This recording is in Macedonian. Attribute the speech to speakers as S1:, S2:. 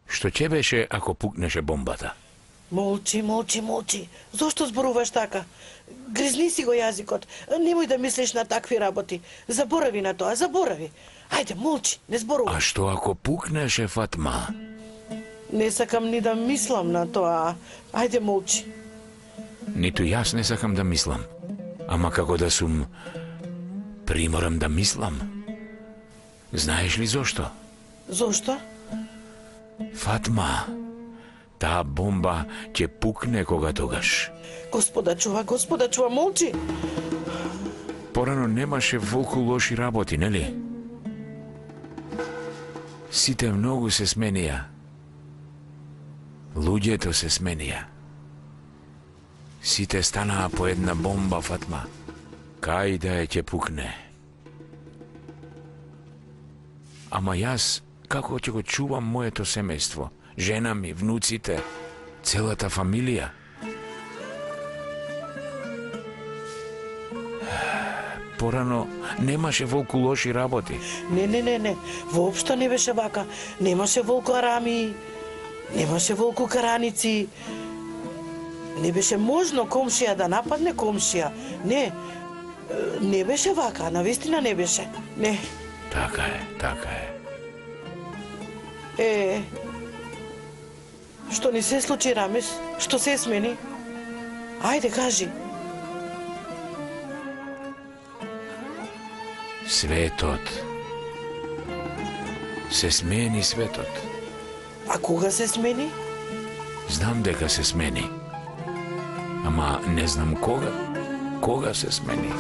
S1: Што ќе беше ако пукнеше бомбата?
S2: Молчи, молчи, молчи. Зошто зборуваш така? Гризни си го јазикот. Немој да мислиш на такви работи. Заборави на тоа, заборави. Ајде, молчи, не зборувај.
S1: А што ако пукнеше, Фатма?
S2: Не сакам ни да мислам на тоа. Ајде, молчи.
S1: Ниту јас не сакам да мислам. Ама како да сум приморам да мислам. Знаеш ли зошто?
S2: Зошто?
S1: Фатма, таа бомба ќе пукне кога тогаш.
S2: Господа чува, молчи.
S1: Порано немаше волку лоши работи, нели? Сите многу се сменија. Луѓето се сменија. Сите станаа по една бомба, Фатма. Кај да ќе пукне. Ама јас, како ќе го чувам моето семејство, жена ми, внуците, целата фамилија? Порано немаше волку лоши работи.
S2: Не. Воопшто не беше вака. Немаше волку арами, немаше волку караници. Не беше можно комшија да нападне комшија. Не беше вака, навистина не беше. Не.
S1: Така е.
S2: Што ни се случи, Рамис? Што се смени? Ајде, кажи.
S1: Светот. Се смени светот.
S2: А кога се смени?
S1: Знам дека се смени. Ама не знам кога. Кога се смени.